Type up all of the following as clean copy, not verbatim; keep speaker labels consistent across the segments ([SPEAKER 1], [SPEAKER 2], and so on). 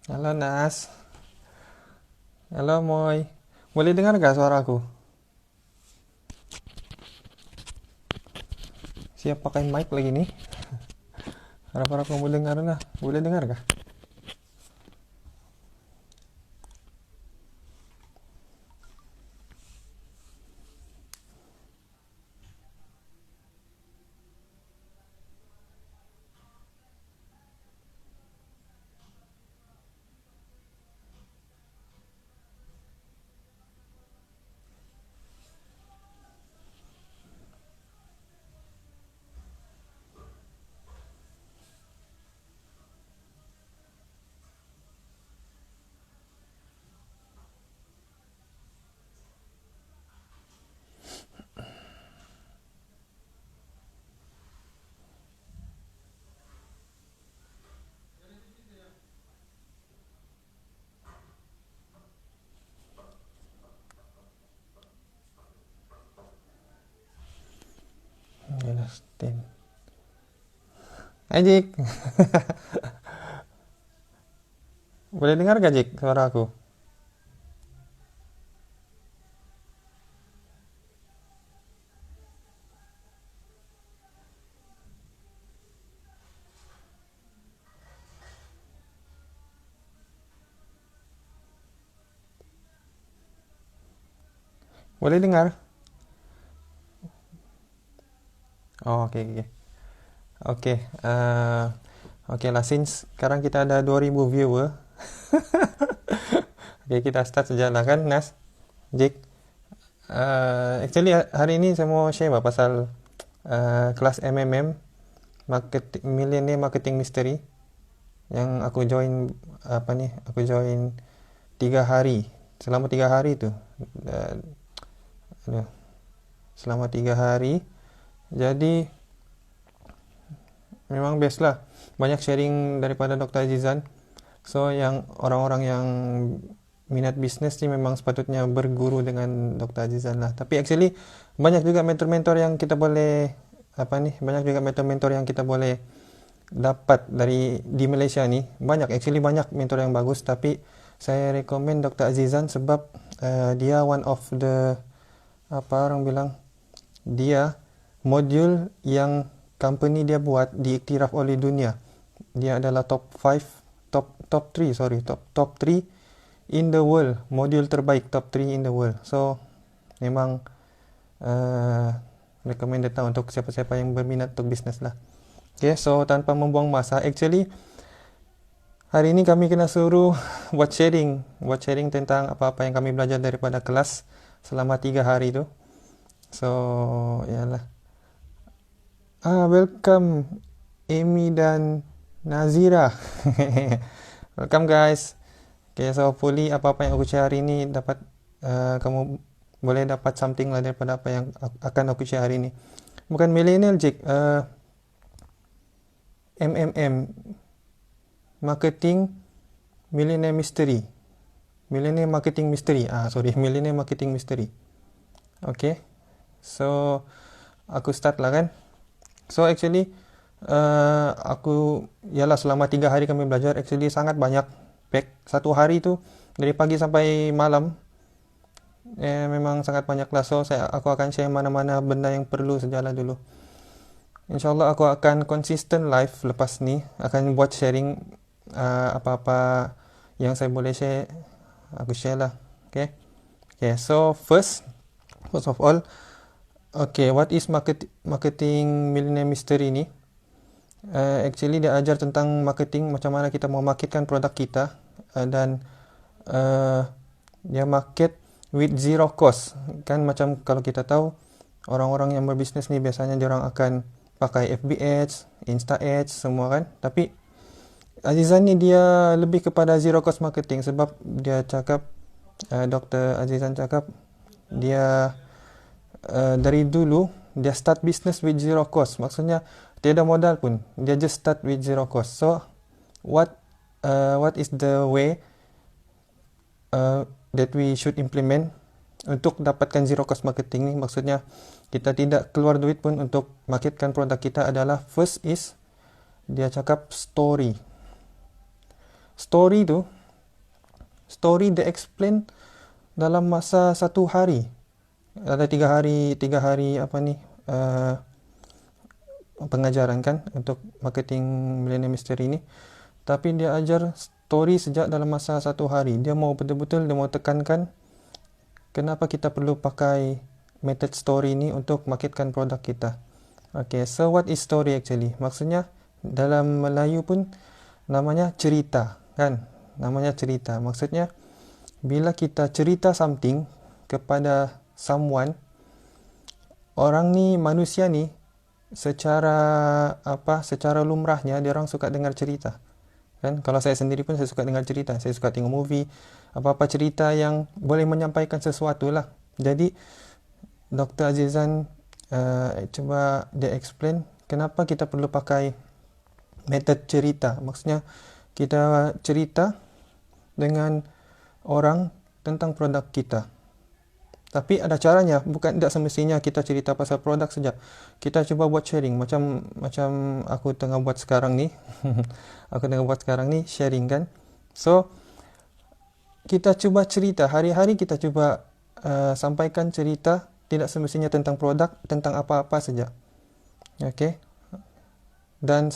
[SPEAKER 1] Halo Nas, halo Moy. Boleh dengar gak suaraku? Siap pakai mic lagi nih. Harap-harap kamu dengar lah. Boleh dengar gak? Jelas, Tin. Hai Jik, boleh dengar gak Jik suaraku? Boleh dengar? Oh, oke oke. Oke, oke lah, since sekarang kita ada 2000 viewer. Oke, kita start saja lah kan, Nas, Jik. Actually hari ini saya mau share pasal kelas MMM, Millionaire Marketing Mystery, yang aku join apa nih? Aku join 3 hari, selama 3 hari tuh. Aduh, selama 3 hari. Jadi memang best lah, banyak sharing daripada Dr. Azizan. So yang orang-orang yang minat bisnis sih memang sepatutnya berguru dengan Dr. Azizan lah. Tapi actually banyak juga mentor-mentor yang kita boleh apa nih, banyak juga mentor-mentor yang kita boleh dapat dari di Malaysia nih. Banyak, actually banyak mentor yang bagus, tapi saya rekomen Dr. Azizan sebab dia one of the, apa orang bilang, dia modul yang company dia buat diiktiraf oleh dunia. Dia adalah top 5, top 3, sorry, top 3 in the world, modul terbaik top 3 in the world. So memang recommended lah untuk siapa-siapa yang berminat untuk bisnes lah. Okay, so tanpa membuang masa, actually hari ini kami kena suruh buat sharing tentang apa-apa yang kami belajar daripada kelas selama 3 hari itu. So yalah. Welcome Amy dan Nazira. Welcome guys. Okay, so hopefully apa-apa yang aku share hari ini dapat, kamu boleh dapat something lah daripada apa yang akan aku share hari ini. Bukan millennial Jik, MMM, Marketing Millionaire Mystery. Millionaire Marketing Mystery. Millionaire Marketing Mystery. Okay. So aku start lah kan. So actually aku yalah selama 3 hari kami belajar, actually sangat banyak pack. Satu hari tu dari pagi sampai malam, memang sangat banyak lah. So aku akan share mana-mana benda yang perlu sejalan dulu. InsyaAllah aku akan konsisten live lepas ni, akan buat sharing apa-apa yang saya boleh share, aku share lah. Okay. Okay, so first of all, okay, what is marketing millionaire mystery ni? Actually dia ajar tentang marketing, macam mana kita mau marketkan produk kita, dan dia market with zero cost. Kan macam kalau kita tahu orang-orang yang berbisnes ni biasanya diorang akan pakai FB Ads, Insta Ads semua kan. Tapi Azizan ni dia lebih kepada zero cost marketing, sebab dia cakap, Dr. Azizan cakap, dia dari dulu dia start business with zero cost. Maksudnya tiada modal pun, dia just start with zero cost. So what is the way that we should implement untuk dapatkan zero cost marketing ni? Maksudnya kita tidak keluar duit pun untuk marketkan produk kita adalah, first is dia cakap story tu story dia explain dalam masa 1 hari. Ada 3 hari apa ni, pengajaran kan untuk marketing Millennium Mystery ni. Tapi dia ajar story sejak dalam masa 1 hari. Dia mau betul-betul dia mau tekankan kenapa kita perlu pakai method story ni untuk marketkan produk kita. Okay, so what is story actually? Maksudnya dalam Melayu pun namanya cerita kan? Namanya cerita. Maksudnya bila kita cerita something kepada someone, orang ni, manusia ni secara lumrahnya dia orang suka dengar cerita. Kan? Kalau saya sendiri pun saya suka dengar cerita. Saya suka tengok movie, apa-apa cerita yang boleh menyampaikan sesuatu lah. Jadi Dr. Azizan cuba dia explain kenapa kita perlu pakai method cerita. Maksudnya kita cerita dengan orang tentang produk kita. Tapi ada caranya, bukan tidak semestinya kita cerita pasal produk saja. Kita cuba buat sharing macam aku tengah buat sekarang ni. Aku tengah buat sekarang ni sharing kan. So kita cuba cerita hari-hari, kita cuba sampaikan cerita, tidak semestinya tentang produk, tentang apa-apa saja. Okey. Dan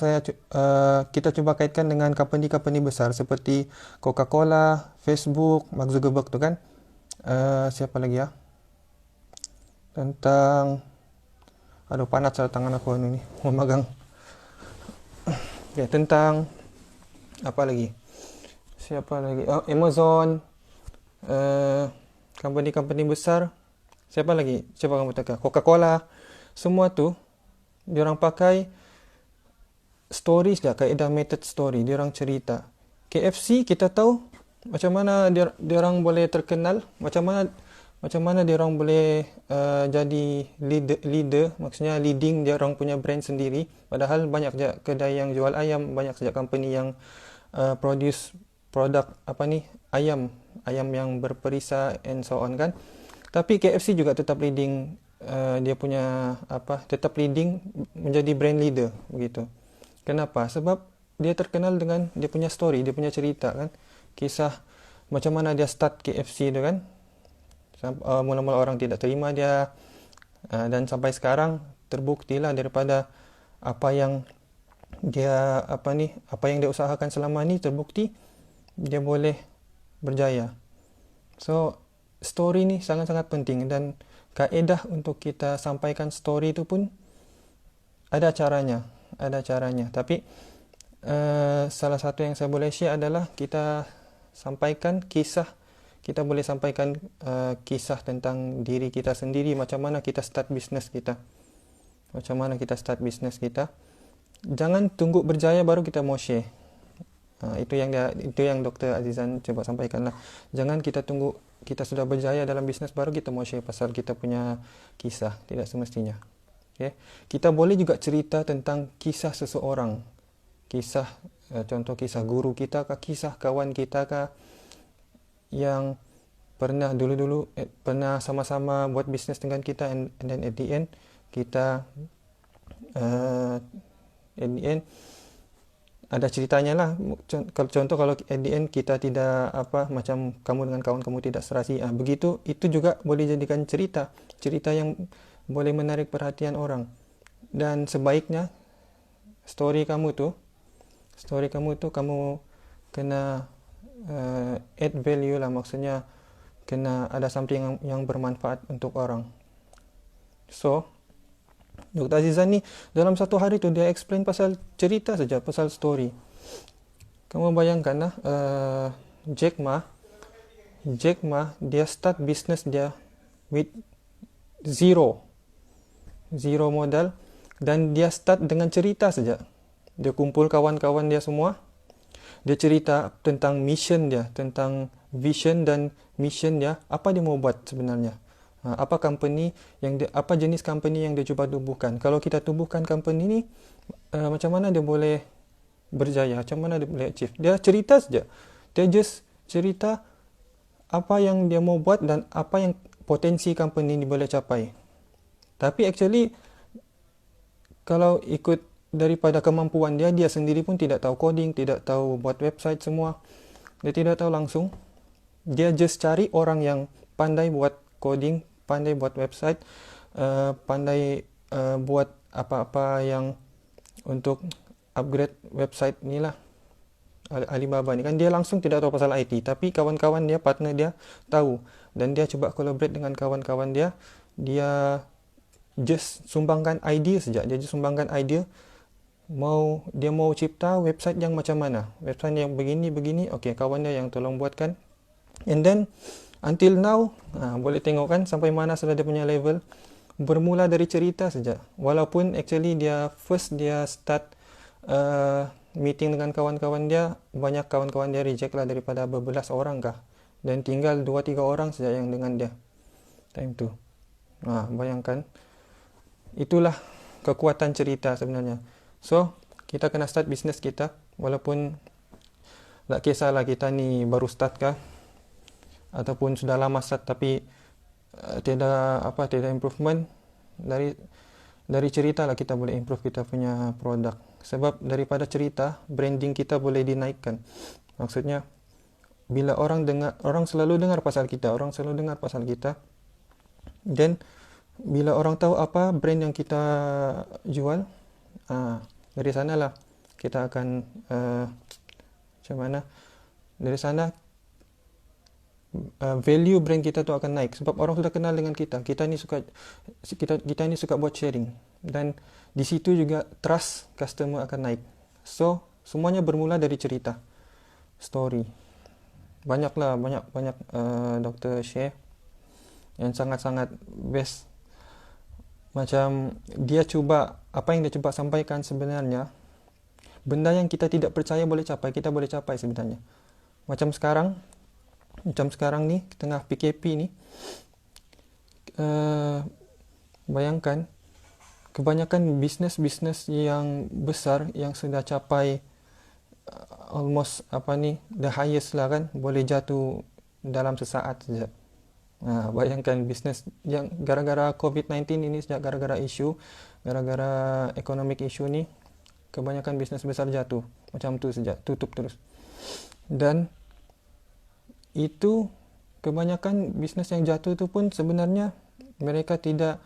[SPEAKER 1] kita cuba kaitkan dengan company-company besar seperti Coca-Cola, Facebook, Mark Zuckerberg tu kan. Siapa lagi ya? Tentang panas lah tangan aku ni memegang. Okay, tentang apa lagi? Siapa lagi? Amazon, company-company besar. Siapa lagi? Coba kamu tekan. Coca-Cola. Semua tu diorang pakai stories dia, kaedah method story. Diorang cerita. KFC kita tahu macam mana diorang boleh terkenal, macam mana diorang boleh jadi leader, maksudnya leading diorang punya brand sendiri. Padahal banyak saja kedai yang jual ayam, banyak saja company yang produce produk ayam yang berperisa and so on kan. Tapi KFC juga tetap leading, dia punya tetap leading menjadi brand leader begitu. Kenapa? Sebab dia terkenal dengan dia punya story, dia punya cerita kan. Kisah macam mana dia start KFC tu kan. Mula-mula orang tidak terima dia, dan sampai sekarang terbuktilah daripada apa yang dia usahakan selama ni, terbukti dia boleh berjaya. So story ni sangat-sangat penting, dan kaedah untuk kita sampaikan story tu pun ada caranya. Tapi salah satu yang saya boleh share adalah kita sampaikan kisah. Kita boleh sampaikan kisah tentang diri kita sendiri, macam mana kita start bisnes kita. Jangan tunggu berjaya baru kita mau share. Itu yang Dr. Azizan coba sampaikan lah. Jangan kita tunggu kita sudah berjaya dalam bisnes baru kita mau share pasal kita punya kisah. Tidak semestinya. Okay. Kita boleh juga cerita tentang kisah seseorang. Contoh kisah guru kita kah, kisah kawan kita kah, yang pernah dulu pernah sama-sama buat bisnes dengan kita, and then at the end kita ada ceritanya lah. Contoh kalau at the end kita tidak macam kamu dengan kawan kamu tidak serasi, begitu, itu juga boleh jadikan cerita yang boleh menarik perhatian orang. Dan sebaiknya story kamu tu kamu kena add value lah, maksudnya kena ada something yang bermanfaat untuk orang. So Dr. Azizan ni dalam 1 hari tu dia explain pasal cerita saja, pasal story. Kamu bayangkan lah, Jack Ma dia start business dia with zero modal, dan dia start dengan cerita saja. Dia kumpul kawan-kawan dia semua. Dia cerita tentang mission dia, tentang vision dan mission dia, apa dia mau buat sebenarnya. Apa jenis company yang dia cuba tubuhkan. Kalau kita tubuhkan company ni, macam mana dia boleh berjaya, macam mana dia boleh achieve. Dia cerita saja. Dia just cerita apa yang dia mau buat dan apa yang potensi company ni boleh capai. Tapi actually kalau ikut daripada kemampuan dia sendiri pun tidak tahu coding, tidak tahu buat website semua. Dia tidak tahu langsung. Dia just cari orang yang pandai buat coding, pandai buat website, pandai buat apa-apa yang untuk upgrade website ni lah. Alibaba ni kan dia langsung tidak tahu pasal IT, tapi kawan-kawan dia, partner dia tahu, dan dia cuba collaborate dengan kawan-kawan dia. Dia just sumbangkan idea saja, dia just sumbangkan idea. Dia mau cipta website yang macam mana, website yang begini, okey, kawan dia yang tolong buatkan. And then until now, boleh tengok kan sampai mana sudah dia punya level. Bermula dari cerita saja, walaupun actually dia start meeting dengan kawan-kawan dia, banyak kawan-kawan dia reject lah, daripada berbelas orang kah, dan tinggal 2-3 orang saja yang dengan dia time tu. Bayangkan, itulah kekuatan cerita sebenarnya. So kita kena start bisnes kita, walaupun tak kisahlah kita ni baru start kah ataupun sudah lama start, tapi tidak improvement. Dari cerita lah kita boleh improve kita punya produk. Sebab daripada cerita, branding kita boleh dinaikkan. Maksudnya, bila orang selalu dengar pasal kita, dan bila orang tahu apa brand yang kita jual, dari sanalah kita akan macam mana? Dari sana value brand kita tu akan naik, sebab orang sudah kenal dengan kita. Kita ni suka buat sharing, dan di situ juga trust customer akan naik. So semuanya bermula dari cerita, story. Banyak doktor share yang sangat-sangat best. Macam dia cuba, apa yang dia cuba sampaikan sebenarnya, benda yang kita tidak percaya boleh capai, kita boleh capai sebenarnya. Macam sekarang ni, tengah PKP ni, bayangkan kebanyakan bisnes-bisnes yang besar yang sudah capai almost the highest lah kan, boleh jatuh dalam sesaat saja. Bayangkan bisnes yang gara-gara COVID-19 ini, sejak gara-gara economic issue ni, kebanyakan bisnes besar jatuh macam tu saja, tutup terus. Dan itu kebanyakan bisnes yang jatuh tu pun sebenarnya mereka tidak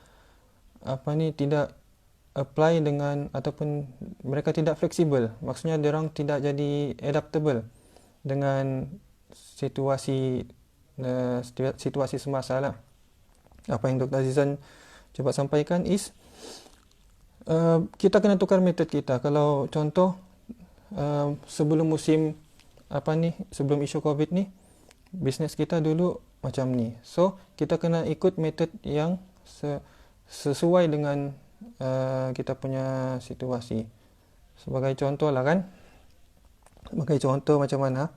[SPEAKER 1] apply dengan, ataupun mereka tidak fleksibel. Maksudnya diorang tidak jadi adaptable dengan situasi semasa lah. Apa yang Dr. Azizan cuba sampaikan is, kita kena tukar metod kita. Kalau contoh, sebelum sebelum isu COVID ni, bisnes kita dulu macam ni. So kita kena ikut metod yang sesuai dengan kita punya situasi. Sebagai contoh lah kan, sebagai contoh macam mana,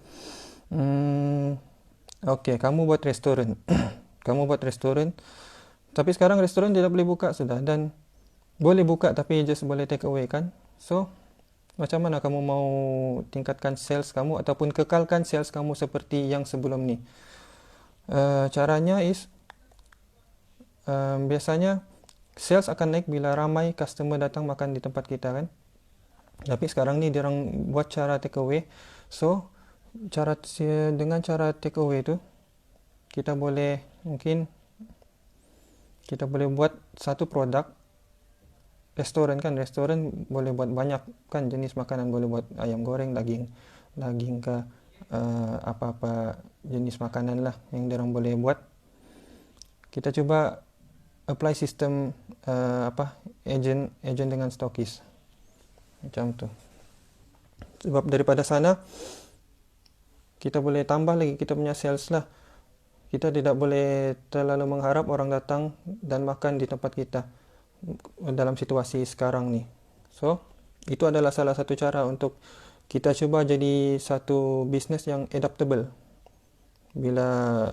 [SPEAKER 1] okey, kamu buat restoran tapi sekarang restoran tidak boleh buka sudah, dan boleh buka tapi just boleh take away kan. So macam mana kamu mau tingkatkan sales kamu ataupun kekalkan sales kamu seperti yang sebelum ni? Caranya is, biasanya sales akan naik bila ramai customer datang makan di tempat kita kan. Tapi sekarang ni diorang buat cara take away. So dengan cara take away tu, kita boleh buat satu produk. Restoran boleh buat banyak kan jenis makanan, boleh buat ayam goreng, daging ke apa-apa jenis makanan lah yang diorang boleh buat. Kita cuba apply sistem agent dengan stokis macam tu. Sebab daripada sana kita boleh tambah lagi kita punya sales lah. Kita tidak boleh terlalu mengharap orang datang dan makan di tempat kita dalam situasi sekarang ni. So itu adalah salah satu cara untuk kita cuba jadi satu bisnes yang adaptable. Bila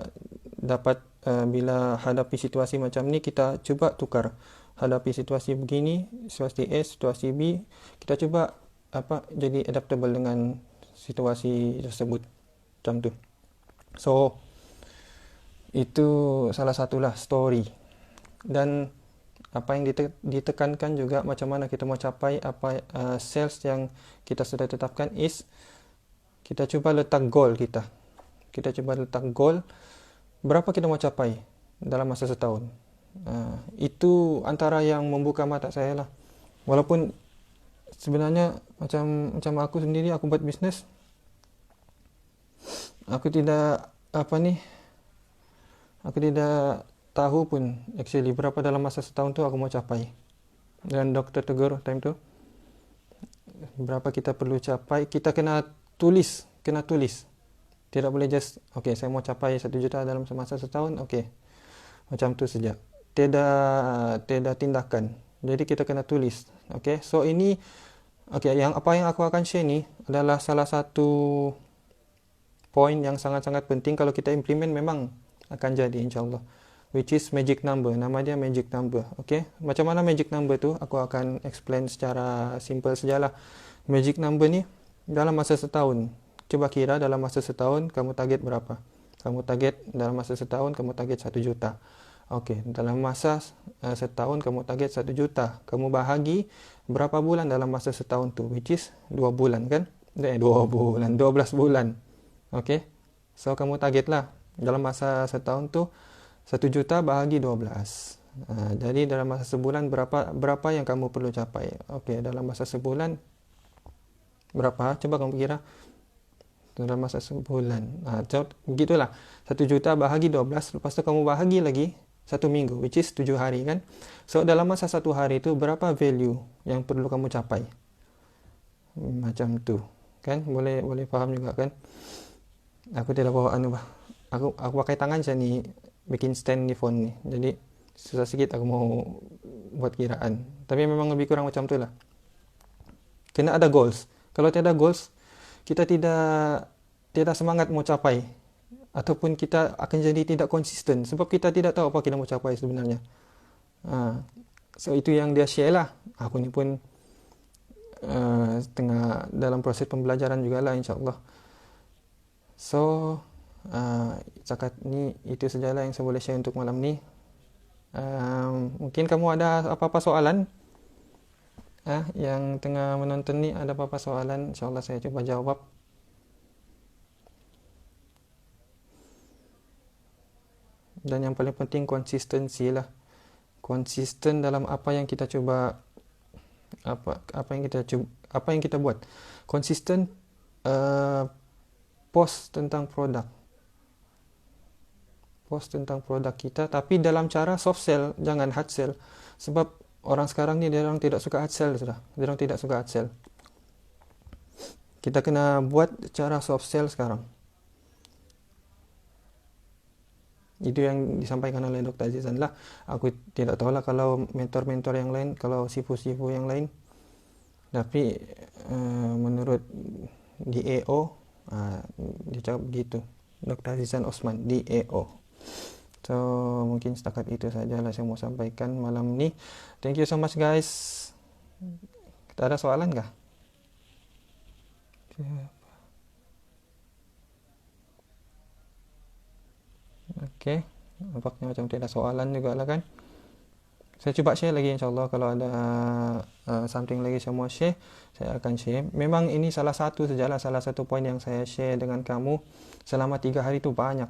[SPEAKER 1] hadapi situasi macam ni, kita cuba tukar. Hadapi situasi begini, situasi A, situasi B, kita cuba jadi adaptable dengan situasi tersebut macam tu. So itu salah satulah story. Dan apa yang ditekankan juga, macam mana kita mau capai sales yang kita sudah tetapkan is, kita cuba letak goal kita. kita coba letak goal, berapa kita mau capai dalam masa setahun. Itu antara yang membuka mata saya lah. Walaupun sebenarnya macam aku sendiri, aku buat bisnes, aku tidak aku tidak tahu pun actually berapa dalam masa setahun tu aku mau capai. Dan doktor tegur time tu, berapa kita perlu capai, kita kena tulis. Tidak boleh just, okay, saya mau capai 1 juta dalam semasa setahun, okay, macam tu saja. Tidak tindakan. Jadi kita kena tulis. Okay, so ini, okay, apa yang aku akan share ni adalah salah satu poin yang sangat-sangat penting. Kalau kita implement memang akan jadi insyaAllah, which is magic number. Nama dia magic number. Okay, macam mana magic number tu aku akan explain secara simple sajalah. Magic number ni dalam masa setahun, coba kira dalam masa setahun kamu target berapa. Kamu target dalam masa setahun kamu target 1 juta. Okay, dalam masa setahun kamu target 1 juta. Kamu bahagi berapa bulan dalam masa setahun tu, which is 2 bulan kan? 2 bulan, 12 bulan. Okay, so kamu target lah dalam masa setahun tu 1 juta bahagi 12. Jadi dalam masa sebulan berapa yang kamu perlu capai. Okay, dalam masa sebulan berapa? Coba kamu kira dalam masa sebulan. Begitulah, 1 juta bahagi 12. Lepas tu kamu bahagi lagi 1 minggu, which is 7 hari kan. So dalam masa 1 hari itu berapa value yang perlu kamu capai. Macam tu kan, boleh faham juga kan. Aku tidak bawa aku pakai tangan saya ni bikin stand di phone ni, jadi susah sikit aku mau buat kiraan. Tapi memang lebih kurang macam tu lah. Kena ada goals. Kalau tiada goals, kita tidak semangat mau capai, ataupun kita akan jadi tidak konsisten sebab kita tidak tahu apa kita mau capai sebenarnya. So itu yang dia share lah. Aku ni pun tengah dalam proses pembelajaran jugalah insyaAllah. So cakap ni itu sajalah yang saya boleh share untuk malam ni. Mungkin kamu ada apa-apa soalan, yang tengah menonton ni ada apa-apa soalan, insyaAllah saya cuba jawab. Dan yang paling penting konsistensi lah. Konsisten dalam apa yang kita cuba, apa yang kita buat. Konsisten post tentang produk kita, tapi dalam cara soft sell, jangan hard sell. Sebab orang sekarang ni dia orang tidak suka hard sell sudah. Dia orang tidak suka hard sell. Kita kena buat cara soft sell sekarang. Itu yang disampaikan oleh Dr. Azizan lah. Aku tidak tahu lah kalau mentor-mentor yang lain, kalau sifu-sifu yang lain. Tapi menurut DAO, dia cakap begitu. Dr. Azizan Osman, DAO. So mungkin setakat itu sajalah saya mau sampaikan malam ni. Thank you so much guys. Kita ada soalan kah? Okay, nampaknya macam tidak ada soalan juga lah kan. Saya cuba share lagi insyaAllah. Kalau ada something lagi saya mau share, saya akan share. Memang ini salah satu poin yang saya share dengan kamu selama 3 hari itu banyak,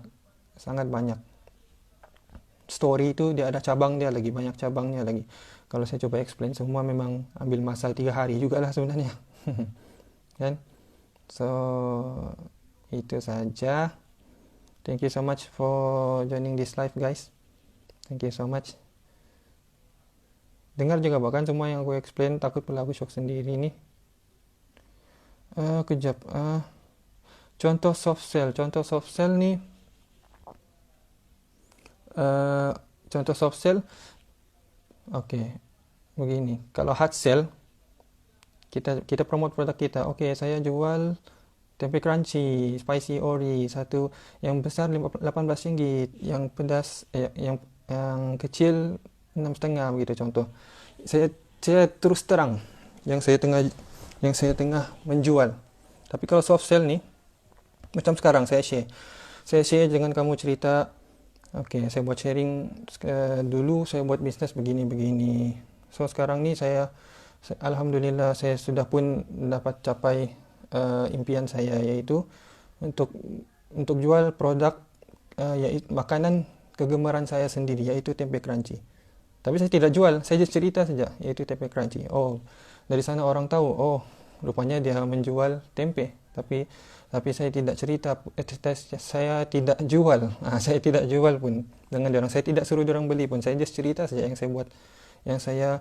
[SPEAKER 1] sangat banyak. Story itu dia ada cabang dia lagi, banyak cabangnya lagi. Kalau saya coba explain semua memang ambil masa 3 hari juga lah sebenarnya. Kan? So itu saja. Thank you so much for joining this live guys. Thank you so much. Dengar juga bahkan semua yang aku explain, takut pula aku shock sendiri nih. Kejap. Contoh soft sell nih. Contoh soft sell. Oke. Begini. Kalau hard sell, kita promote produk kita. Oke, saya jual tempe crunchy, spicy ori, satu yang besar 18 ringgit, yang pedas, yang kecil 6,5 begitu contoh. Saya terus terang yang saya tengah menjual. Tapi kalau soft sell ni, macam sekarang saya share dengan kamu cerita. Oke, saya buat sharing dulu saya buat bisnes begini. So sekarang ni saya alhamdulillah saya sudah pun dapat capai impian saya, yaitu untuk untuk jual produk yaitu makanan kegemaran saya sendiri, yaitu tempe crunchy. Tapi saya tidak jual, saya just cerita saja, yaitu tempe crunchy. Oh, dari sana orang tahu, oh, rupanya dia menjual tempe. Tapi saya tidak cerita, saya tidak jual. Saya tidak jual pun dengan dia orang. Saya tidak suruh dia orang beli pun. Saya just cerita saja yang saya buat, yang saya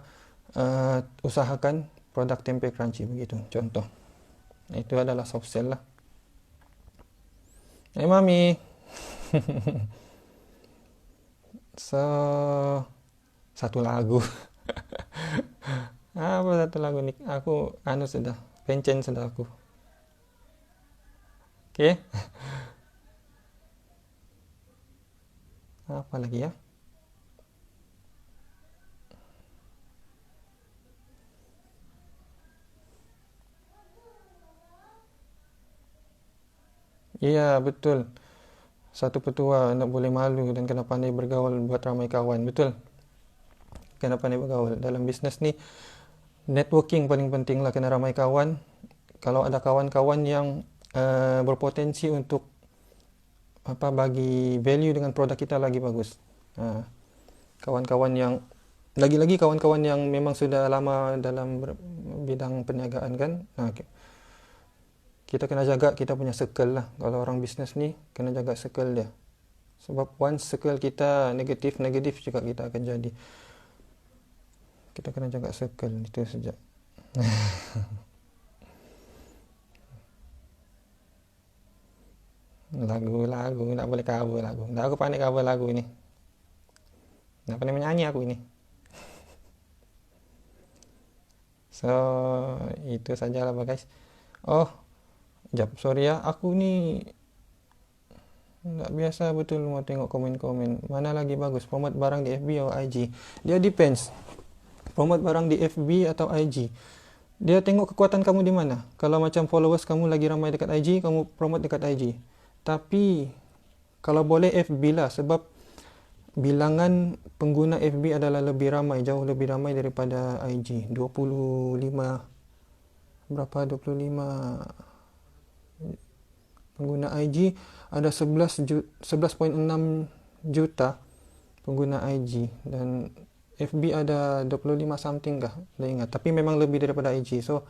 [SPEAKER 1] usahakan produk tempe crunchy begitu. Contoh. Itu adalah soft sell lah. Hey mami. So, satu lagu. Apa satu lagu nih? Aku sudah pencen sudah aku. Oke. Apa lagi ya? Iya, betul. Satu petua, nak boleh malu dan kena pandai bergaul buat ramai kawan. Betul. Kena pandai bergaul. Dalam bisnes ni, networking paling penting lah, kena ramai kawan. Kalau ada kawan-kawan yang berpotensi untuk bagi value dengan produk kita, lagi bagus. Kawan-kawan yang lagi-lagi kawan-kawan yang memang sudah lama dalam bidang perniagaan kan. Kita kena jaga kita punya circle lah. Kalau orang bisnes ni kena jaga circle dia. Sebab once circle kita negatif juga kita akan jadi. Kita kena jaga circle itu saja. Lagu tak boleh cover lagu. Tak, aku pandai cover lagu ni. Tak pandai menyanyi aku ini. So, itu sajalah guys. Oh, jap, sorry ya. Aku ni tak biasa betul mau tengok komen-komen. Mana lagi bagus, promote barang di FB atau IG? Dia depends. Promote barang di FB atau IG. Dia tengok kekuatan kamu di mana. Kalau macam followers kamu lagi ramai dekat IG, kamu promote dekat IG. Tapi kalau boleh FB lah, sebab bilangan pengguna FB adalah lebih ramai, jauh lebih ramai daripada IG. 25 pengguna IG, ada 11.6 juta pengguna IG, dan FB ada 25 something kah, dah ingat. Tapi memang lebih daripada IG. So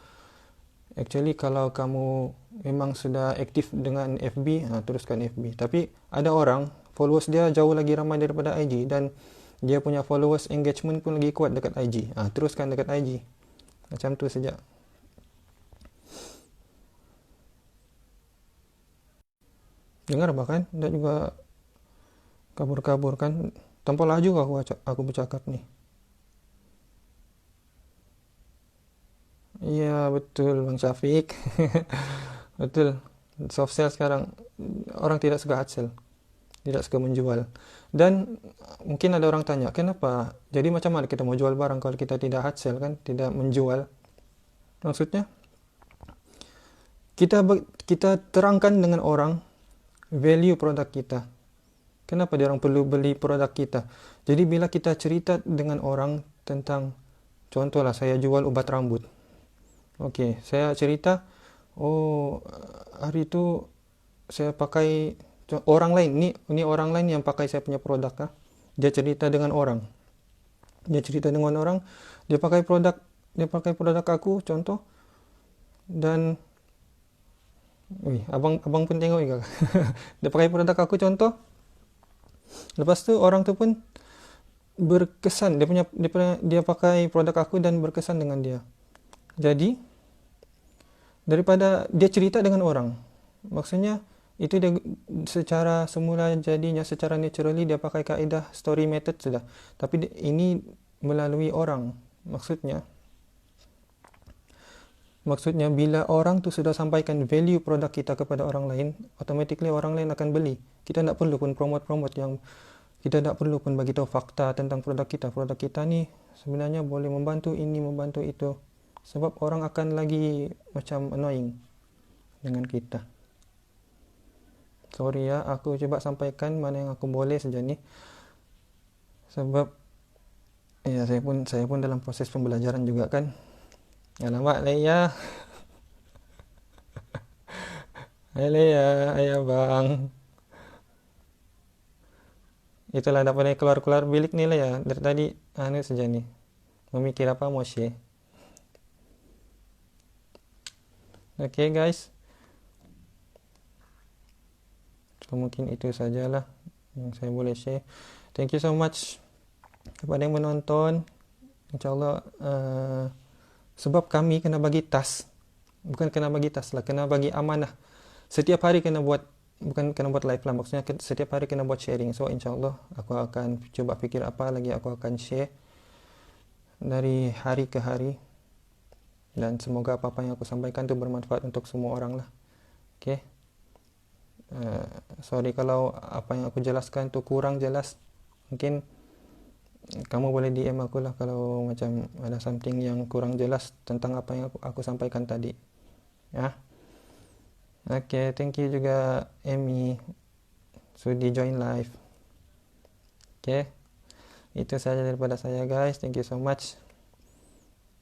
[SPEAKER 1] actually kalau kamu memang sudah aktif dengan FB, teruskan FB. Tapi ada orang followers dia jauh lagi ramai daripada IG, dan dia punya followers engagement pun lagi kuat dekat IG. Teruskan dekat IG. Macam tu saja. Dengar bahkan dia juga kabur-kabur kan. Tanpa laju aku bercakap ni. Iya betul Bang Syafiq. Betul. Soft sell sekarang orang tidak suka hard sell. Tidak suka menjual. Dan mungkin ada orang tanya, kenapa? Jadi macam mana kita mau jual barang kalau kita tidak hard sell kan? Tidak menjual. Maksudnya kita terangkan dengan orang value produk kita. Kenapa dia orang perlu beli produk kita? Jadi bila kita cerita dengan orang tentang, contohlah saya jual ubat rambut. Okey, saya cerita, oh hari itu saya pakai orang lain, ni orang lain yang pakai saya punya produk kah? Dia cerita dengan orang. Dia pakai produk aku contoh, dan abang pun tengok juga. Dia pakai produk aku contoh. Lepas tu orang tu pun berkesan, dia pakai produk aku dan berkesan dengan dia. Jadi daripada dia cerita dengan orang, maksudnya itu dia secara semula jadinya secara naturally dia pakai kaedah story method sudah. Tapi ini melalui orang. Maksudnya bila orang tu sudah sampaikan value produk kita kepada orang lain, automatically orang lain akan beli. Kita tak perlu pun promote yang, kita tak perlu pun bagi tahu fakta tentang produk kita. Produk kita ni sebenarnya boleh membantu ini, membantu itu. Sebab orang akan lagi macam annoying dengan kita. Sorry ya, aku coba sampaikan mana yang aku boleh saja ni. Sebab ya saya pun dalam proses pembelajaran juga kan. Alamak lah ya. Hai Lea, ayah bang. Itulah dapat keluar-keluar bilik nih Lea. Dari tadi anu saja nih. Memikir apa mau share. Oke guys. So, mungkin itu sajalah yang saya boleh share. Thank you so much kepada yang menonton. Insyaallah sebab kami kena bagi tas. Bukan kena bagi tas lah, kena bagi amanah. Setiap hari kena buat, bukan kena buat live lah, maksudnya setiap hari kena buat sharing. So insyaallah aku akan coba pikir apa lagi aku akan share dari hari ke hari, dan semoga apa-apa yang aku sampaikan itu bermanfaat untuk semua orang lah. Oke. Sorry kalau apa yang aku jelaskan itu kurang jelas. Mungkin kamu boleh DM aku lah kalau macam ada something yang kurang jelas tentang apa yang aku sampaikan tadi. Ya. Oke, thank you juga Emmy sudi join live. Oke. Itu saja daripada saya guys. Thank you so much.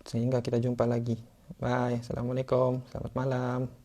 [SPEAKER 1] Sehingga kita jumpa lagi. Bye. Assalamualaikum. Selamat malam.